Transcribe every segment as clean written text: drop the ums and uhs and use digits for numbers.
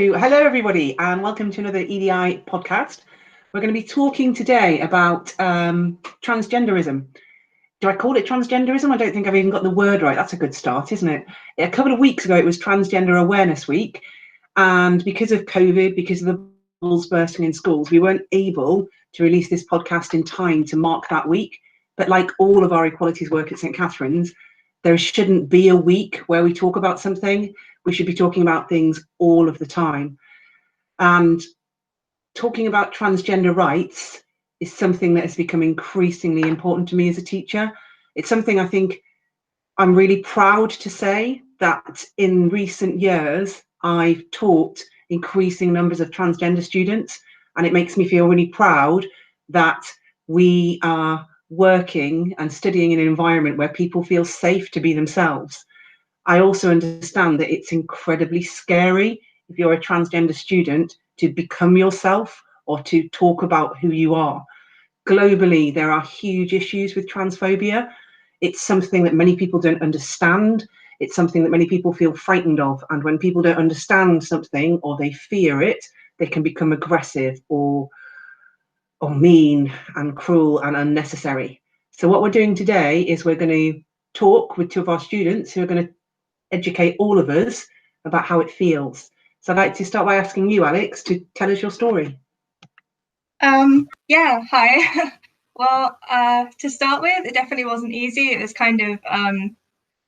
Hello everybody and welcome to another EDI podcast. We're going to be talking today about transgenderism. Do I call it transgenderism? I don't think I've even got the word right. That's a good start, isn't it? A couple of weeks ago it was Transgender Awareness Week, and because of COVID, because of the bubbles bursting in schools, we weren't able to release this podcast in time to mark that week. But like all of our equalities work at St Katharine's, there shouldn't be a week where we talk about something. We should be talking about things all of the time. And talking about transgender rights is something that has become increasingly important to me as a teacher. It's something I think I'm really proud to say that in recent years, I've taught increasing numbers of transgender students, and it makes me feel really proud that we are working and studying in an environment where people feel safe to be themselves. I also understand that it's incredibly scary if you're a transgender student to become yourself or to talk about who you are. Globally, there are huge issues with transphobia. It's something that many people don't understand. It's something that many people feel frightened of. And when people don't understand something or they fear it, they can become aggressive or mean and cruel and unnecessary. So what we're doing today is we're going to talk with two of our students who are going to educate all of us about how it feels. So I'd like to start by asking you, Alex, to tell us your story. Yeah, hi. Well, to start with, it definitely wasn't easy. It was kind of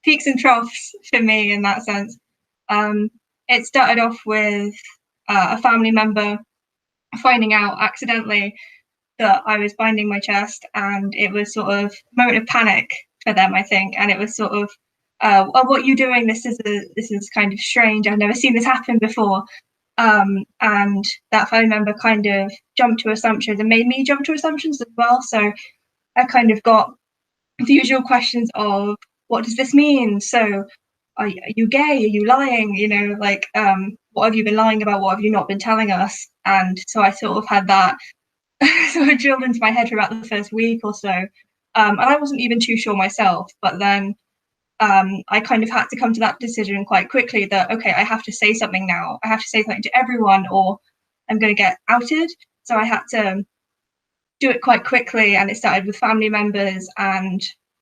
peaks and troughs for me in that sense. It started off with a family member finding out accidentally that I was binding my chest, and it was sort of a moment of panic for them, I think. And it was sort of, oh, what are you doing? This is kind of strange. I've never seen this happen before. And that family member kind of jumped to assumptions and made me jump to assumptions as well. So I kind of got the usual questions of, what does this mean? So are you gay? Are you lying? You know, like, what have you been lying about? What have you not been telling us? And so I sort of had that sort of drilled into my head for about the first week or so. And I wasn't even too sure myself, but then I kind of had to come to that decision quite quickly that, okay, I have to say something now. I have to say something to everyone or I'm going to get outed. So I had to do it quite quickly, and it started with family members and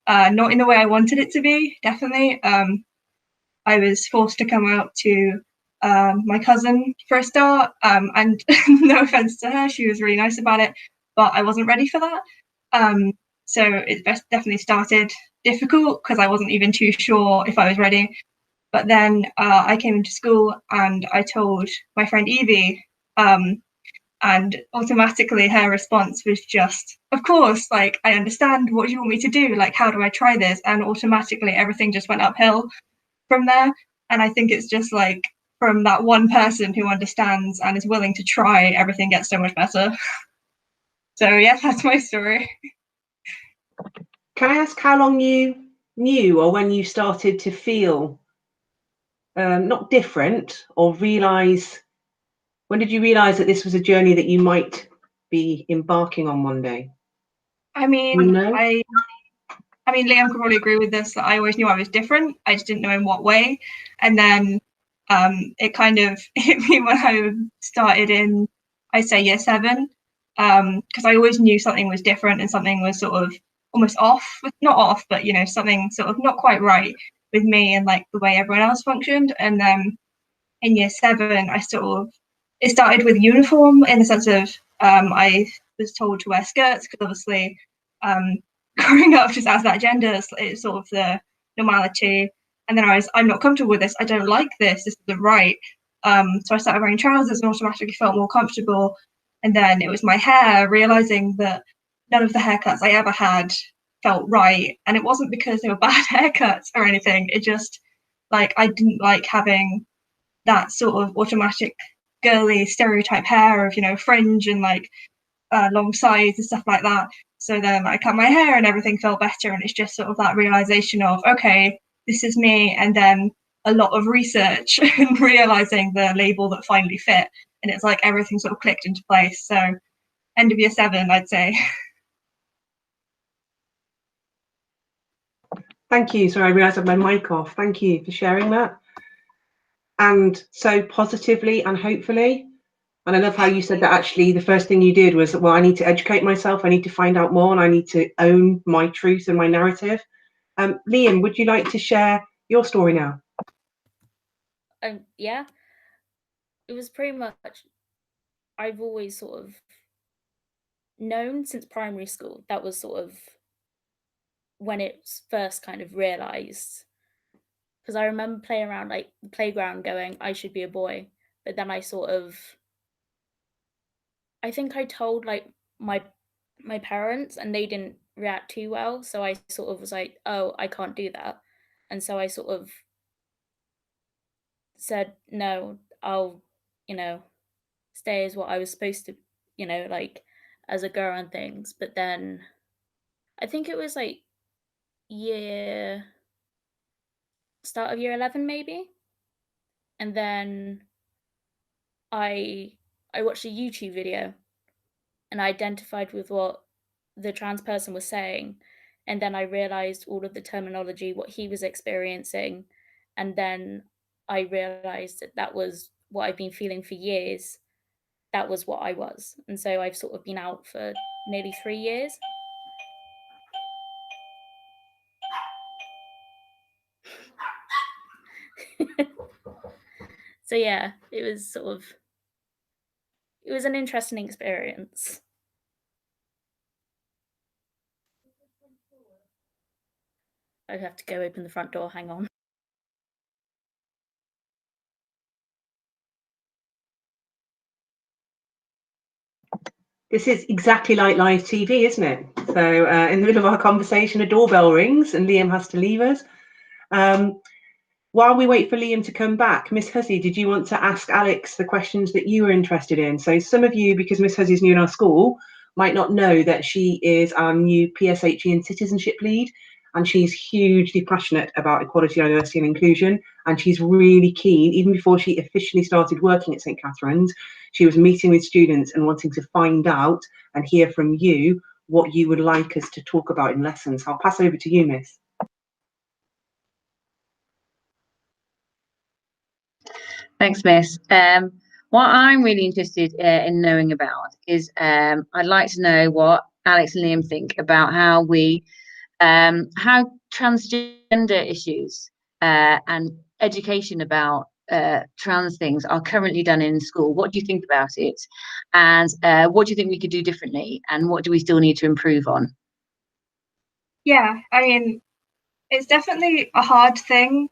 not in the way I wanted it to be, definitely. I was forced to come out to my cousin for a start, and no offense to her, she was really nice about it, but I wasn't ready for that. So it definitely started difficult because I wasn't even too sure if I was ready. But then I came into school and I told my friend Evie, and automatically her response was just, of course, like, I understand, what do you want me to do? Like, how do I try this? And automatically everything just went uphill from there. And I think it's just like, from that one person who understands and is willing to try, everything gets so much better. So yeah, that's my story. Can I ask how long you knew or when you started to feel not different or realise, when did you realise that this was a journey that you might be embarking on one day? I mean, You know? I mean, Liam could probably agree with this, that I always knew I was different. I just didn't know in what way. And then it kind of hit me when I started in, I'd say, year 7, because I always knew something was different and something was sort of almost off, not off, but, you know, something sort of not quite right with me and like the way everyone else functioned. And then in year 7, it started with uniform, in the sense of I was told to wear skirts because obviously growing up just as that gender, it's sort of the normality. And then I'm not comfortable with this. I don't like this. This isn't right. So I started wearing trousers and automatically felt more comfortable. And then it was my hair, realizing that none of the haircuts I ever had felt right. And it wasn't because they were bad haircuts or anything. It just, like, I didn't like having that sort of automatic girly stereotype hair of, you know, fringe and like long sides and stuff like that. So then I cut my hair and everything felt better. And it's just sort of that realization of, okay, this is me. And then a lot of research and realizing the label that finally fit. And it's like everything sort of clicked into place. So end of year 7, I'd say. Thank you. Sorry, I realised I had my mic off. Thank you for sharing that. and so positively and hopefully. And I love how you said that actually the first thing you did was, well, I need to educate myself, I need to find out more, and I need to own my truth and my narrative. Liam, would you like to share your story now? Yeah, it was pretty much, I've always sort of known since primary school. That was sort of when it's first kind of realised. Because I remember playing around like the playground going, I should be a boy. But then I think I told like my parents and they didn't react too well. So I sort of was like, oh, I can't do that. And so I sort of said, no, I'll, stay as what I was supposed to, like as a girl and things. But then I think it was like start of year 11 maybe. And then I watched a YouTube video and I identified with what the trans person was saying. And then I realized all of the terminology, what he was experiencing. And then I realized that was what I've been feeling for years. That was what I was. And so I've sort of been out for nearly 3 years. So yeah, it was an interesting experience. I'd have to go open the front door, hang on. This is exactly like live TV, isn't it? So in the middle of our conversation, a doorbell rings and Liam has to leave us. While we wait for Liam to come back, Miss Hussey, did you want to ask Alex the questions that you were interested in? So some of you, because Miss Hussey is new in our school, might not know that she is our new PSHE and citizenship lead, and she's hugely passionate about equality, diversity and inclusion, and she's really keen, even before she officially started working at St Katharine's, she was meeting with students and wanting to find out and hear from you what you would like us to talk about in lessons. I'll pass over to you, Miss. Thanks, Miss. What I'm really interested in knowing about is I'd like to know what Alex and Liam think about how transgender issues and education about trans things are currently done in school. What do you think about it? And what do you think we could do differently? And what do we still need to improve on? Yeah, I mean, it's definitely a hard thing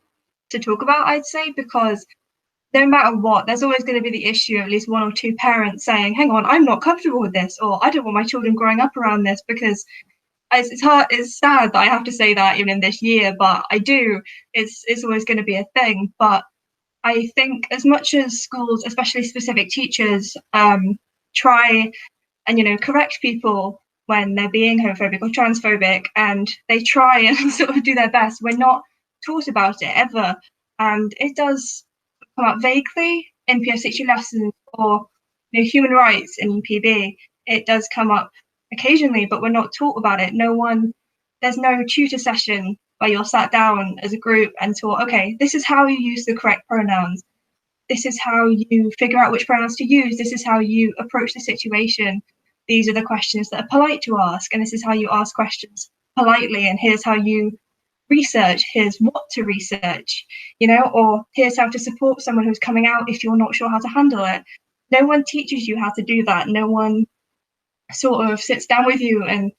to talk about, I'd say, because no matter what, there's always going to be the issue of at least one or two parents saying, hang on, I'm not comfortable with this, or I don't want my children growing up around this, because it's sad that I have to say that even in this year, but I do. It's always going to be a thing. But I think as much as schools, especially specific teachers, try and correct people when they're being homophobic or transphobic, and they try and sort of do their best, we're not taught about it ever. And it does come up vaguely in PSHE lessons or human rights in PB. It does come up occasionally, but we're not taught about it. There's no tutor session where you're sat down as a group and taught, okay, this is how you use the correct pronouns. This is how you figure out which pronouns to use. This is how you approach the situation. These are the questions that are polite to ask, and this is how you ask questions politely, and here's how you research, here's what to research, or here's how to support someone who's coming out if you're not sure how to handle it. No one teaches you how to do that. No one sort of sits down with you and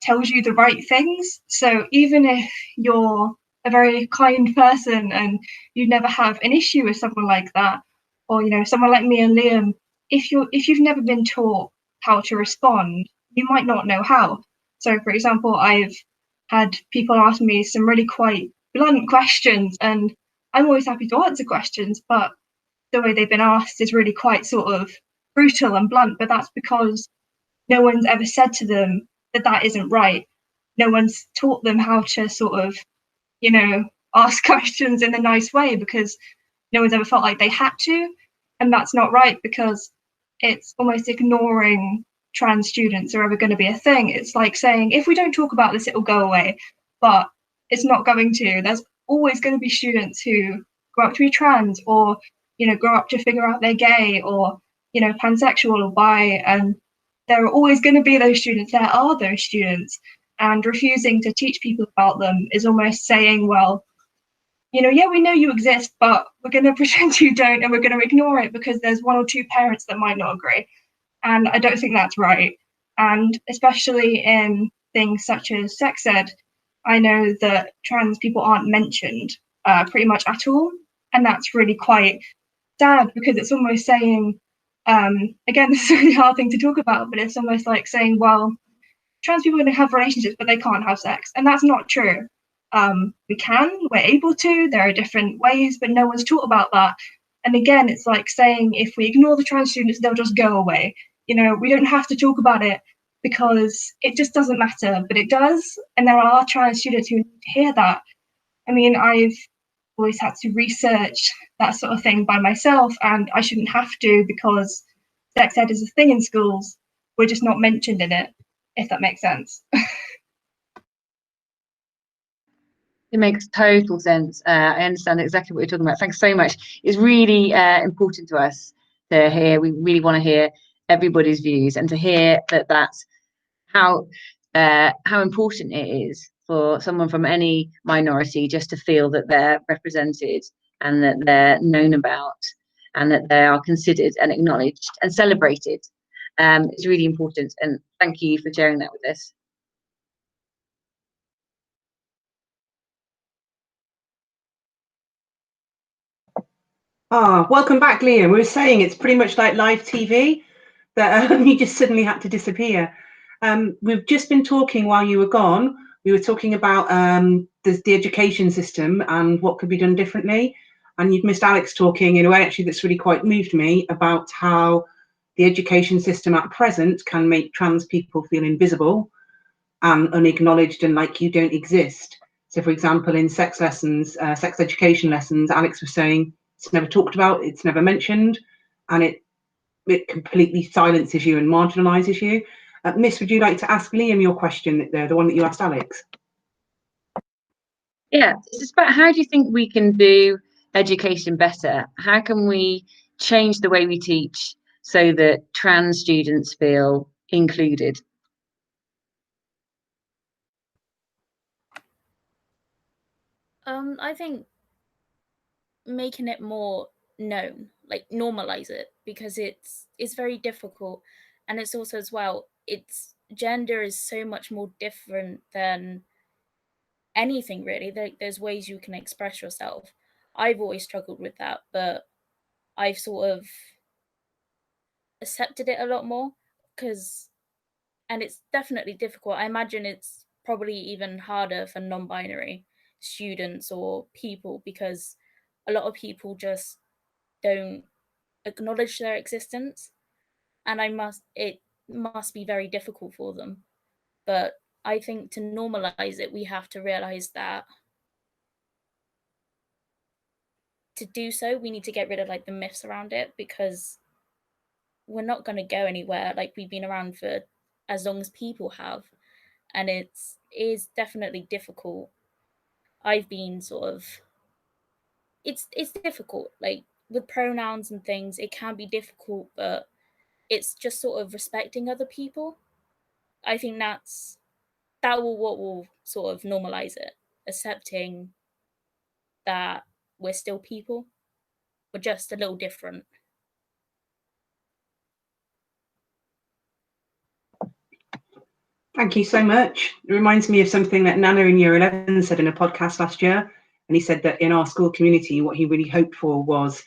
tells you the right things. So even if you're a very kind person and you never have an issue with someone like that, or someone like me and Liam, if you've never been taught how to respond, you might not know how. So for example, I've had people ask me some really quite blunt questions, and I'm always happy to answer questions, but the way they've been asked is really quite sort of brutal and blunt. But that's because no one's ever said to them that isn't right. No one's taught them how to sort of, ask questions in a nice way, because no one's ever felt like they had to. And that's not right, because it's almost ignoring trans students are ever going to be a thing. It's like saying, if we don't talk about this, it'll go away. But it's not going to. There's always going to be students who grow up to be trans, or, you know, grow up to figure out they're gay, or, you know, pansexual or bi. And there are always going to be those students. There are those students. And refusing to teach people about them is almost saying, well, you know, yeah, we know you exist, but we're going to pretend you don't, and we're going to ignore it because there's one or two parents that might not agree. And I don't think that's right. And especially in things such as sex ed, I know that trans people aren't mentioned pretty much at all. And that's really quite sad, because it's almost saying, again, this is a really hard thing to talk about, but it's almost like saying, well, trans people can have relationships, but they can't have sex. And that's not true. We can, we're able to, there are different ways, but no one's taught about that. And again, it's like saying, if we ignore the trans students, they'll just go away. You know, we don't have to talk about it because it just doesn't matter, but it does. And there are trans students who need to hear that. I mean, I've always had to research that sort of thing by myself, and I shouldn't have to, because sex ed is a thing in schools. We're just not mentioned in it, if that makes sense. It makes total sense. I understand exactly what you're talking about. Thanks so much. It's really important to us to hear. We really want to hear everybody's views, and to hear that that's how important it is for someone from any minority just to feel that they're represented, and that they're known about, and that they are considered and acknowledged and celebrated. It's really important, and thank you for sharing that with us. Welcome back, Liam. We were saying it's pretty much like live TV, that you just suddenly had to disappear. We've just been talking while you were gone. We were talking about the education system and what could be done differently. And you've missed Alex talking in a way actually that's really quite moved me about how the education system at present can make trans people feel invisible and unacknowledged and like you don't exist. So, for example, in sex lessons, sex education lessons, Alex was saying it's never talked about, it's never mentioned, and it completely silences you and marginalises you. Miss, would you like to ask Liam your question, the one that you asked Alex? Yeah, it's just about, how do you think we can do education better? How can we change the way we teach so that trans students feel included? I think making it more known, like normalize it, because it's very difficult. And it's also, as well, it's gender is so much more different than anything really. There's ways you can express yourself. I've always struggled with that, but I've sort of accepted it a lot more, because, and it's definitely difficult. I imagine it's probably even harder for non-binary students or people, because a lot of people just don't acknowledge their existence, and it must be very difficult for them. But I think to normalize it, we have to realize that to do so, we need to get rid of like the myths around it, because we're not going to go anywhere. Like, we've been around for as long as people have, and it is definitely difficult. I've been sort of, it's difficult, like with pronouns and things, it can be difficult, but it's just sort of respecting other people. I think what will sort of normalize it, accepting that we're still people, we're just a little different. Thank you so much. It reminds me of something that Nana in Year 11 said in a podcast last year. And he said that in our school community, what he really hoped for was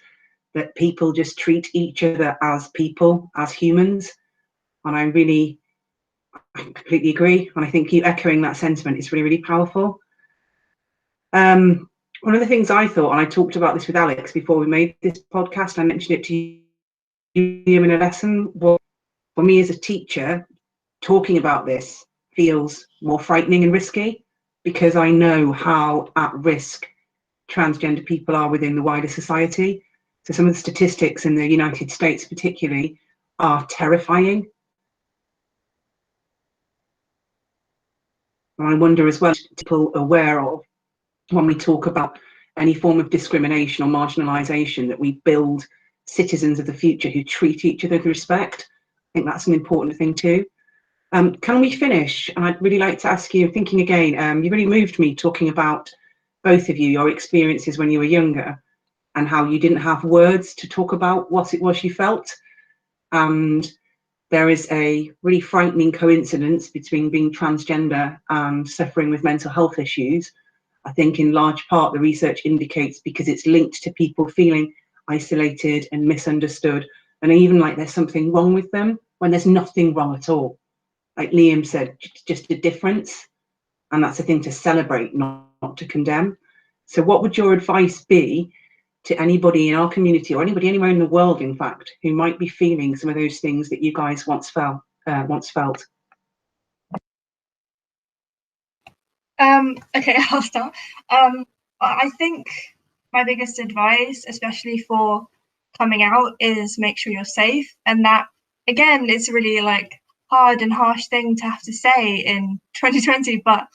that people just treat each other as people, as humans. And I completely agree. And I think you echoing that sentiment is really, really powerful. One of the things I thought, and I talked about this with Alex before we made this podcast, I mentioned it to you in a lesson, was for me as a teacher, talking about this feels more frightening and risky, because I know how at risk transgender people are within the wider society. So some of the statistics in the United States particularly are terrifying. And I wonder as well, people aware of when we talk about any form of discrimination or marginalisation, that we build citizens of the future who treat each other with respect. I think that's an important thing too. Can we finish? And I'd really like to ask you, thinking again, you really moved me talking about, both of you, your experiences when you were younger and how you didn't have words to talk about what it was you felt. And there is a really frightening coincidence between being transgender and suffering with mental health issues. I think in large part the research indicates because it's linked to people feeling isolated and misunderstood, and even like there's something wrong with them when there's nothing wrong at all. Like Liam said, just a difference. And that's a thing to celebrate, not to condemn. So what would your advice be to anybody in our community, or anybody anywhere in the world, in fact, who might be feeling some of those things that you guys once felt? Okay, I'll start. I think my biggest advice, especially for coming out, is make sure you're safe. And that, again, it's really like hard and harsh thing to have to say in 2020, but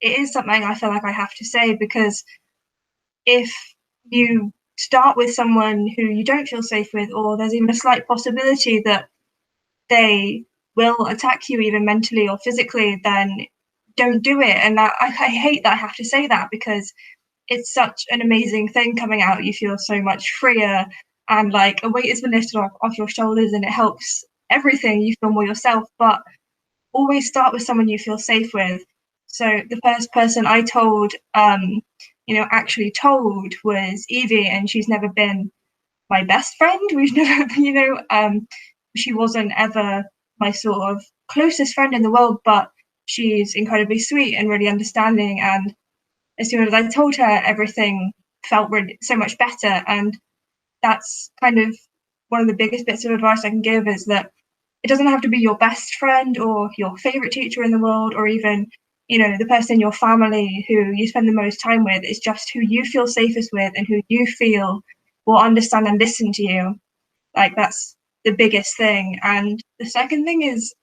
it is something I feel like I have to say, because if you start with someone who you don't feel safe with, or there's even a slight possibility that they will attack you even mentally or physically, then don't do it. And that I hate that I have to say that, because it's such an amazing thing coming out. You feel so much freer, and like a weight has been lifted off your shoulders, and it helps everything. You feel more yourself, but always start with someone you feel safe with. So the first person I told, actually told, was Evie, and she's never been my best friend. We've never, she wasn't ever my sort of closest friend in the world, but she's incredibly sweet and really understanding. And as soon as I told her, everything felt really so much better. And that's kind of one of the biggest bits of advice I can give, is that it doesn't have to be your best friend or your favorite teacher in the world, or even, the person in your family who you spend the most time with. It's just who you feel safest with and who you feel will understand and listen to you. Like, that's the biggest thing. And the second thing is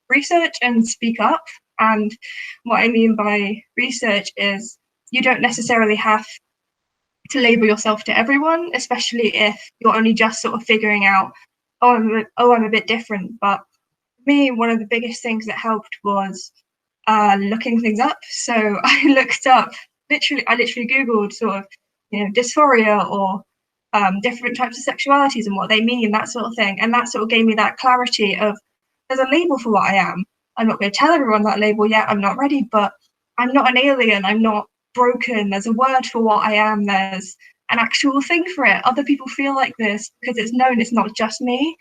research and speak up. And what I mean by research is you don't necessarily have to label yourself to everyone, especially if you're only just sort of figuring out, I'm a bit different. But for me, one of the biggest things that helped was looking things up. So I looked up, I literally Googled sort of, dysphoria, or different types of sexualities and what they mean, that sort of thing. And that sort of gave me that clarity of, there's a label for what I am. I'm not going to tell everyone that label yet. I'm not ready, but I'm not an alien. I'm not broken. There's a word for what I am. There's an actual thing for it. Other people feel like this because it's known. It's not just me.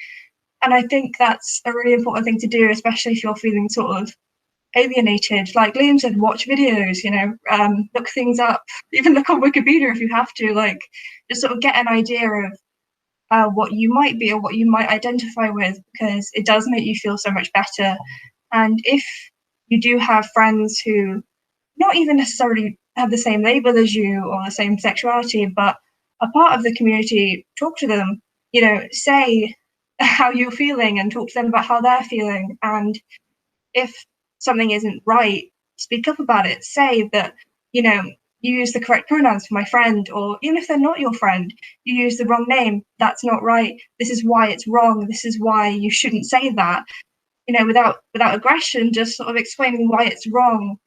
And I think that's a really important thing to do, especially if you're feeling sort of alienated. Like Liam said, watch videos, look things up, even look on Wikipedia if you have to, like, just sort of get an idea of what you might be or what you might identify with, because it does make you feel so much better. And if you do have friends who not even necessarily have the same label as you or the same sexuality, but are part of the community, talk to them, say how you're feeling and talk to them about how they're feeling. And if something isn't right, speak up about it. Say that, you use the correct pronouns for my friend, or even if they're not your friend, you use the wrong name. That's not right. This is why it's wrong. This is why you shouldn't say that. Without aggression, just sort of explaining why it's wrong.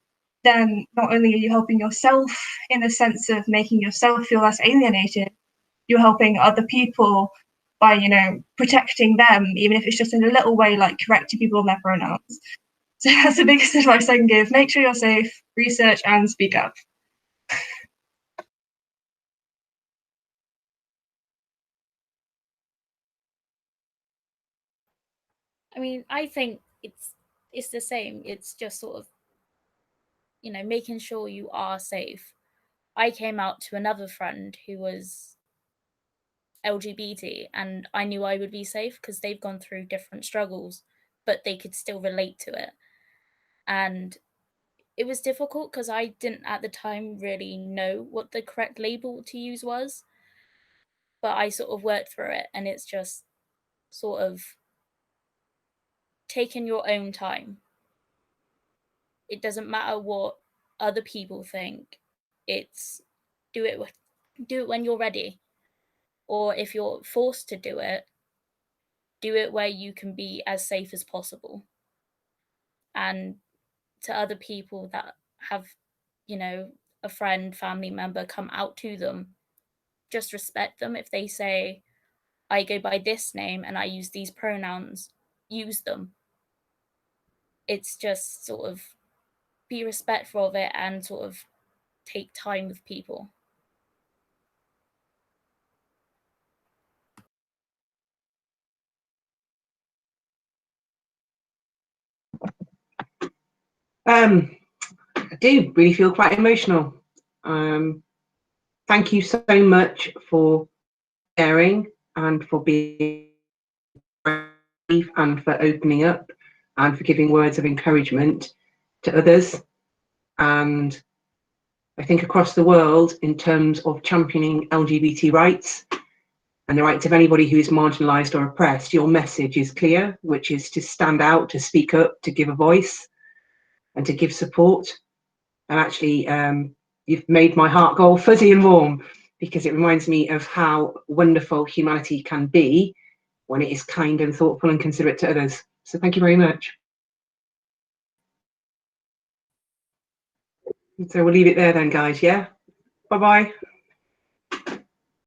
Then not only are you helping yourself in the sense of making yourself feel less alienated, you're helping other people by, protecting them, even if it's just in a little way, like correcting people on their pronouns. So that's the biggest advice I can give. Make sure you're safe, research, and speak up. I mean, I think it's the same. It's just sort of, making sure you are safe. I came out to another friend who was LGBT, and I knew I would be safe because they've gone through different struggles, but they could still relate to it. And it was difficult because I didn't at the time really know what the correct label to use was, but I sort of worked through it, and it's just sort of taking your own time. It doesn't matter what other people think. It's do it do it when you're ready. Or if you're forced to do it where you can be as safe as possible. And to other people that have, you know, a friend, family member come out to them, just respect them. If they say, I go by this name and I use these pronouns, use them. It's just sort of be respectful of it and sort of take time with people. I do really feel quite emotional. Thank you so much for sharing and for being brave and for opening up and for giving words of encouragement to others. And I think across the world, in terms of championing LGBT rights and the rights of anybody who is marginalised or oppressed, your message is clear, which is to stand out, to speak up, to give a voice and to give support. And actually, you've made my heart go all fuzzy and warm, because it reminds me of how wonderful humanity can be when it is kind and thoughtful and considerate to others. So thank you very much. So we'll leave it there then, guys, yeah? Bye-bye.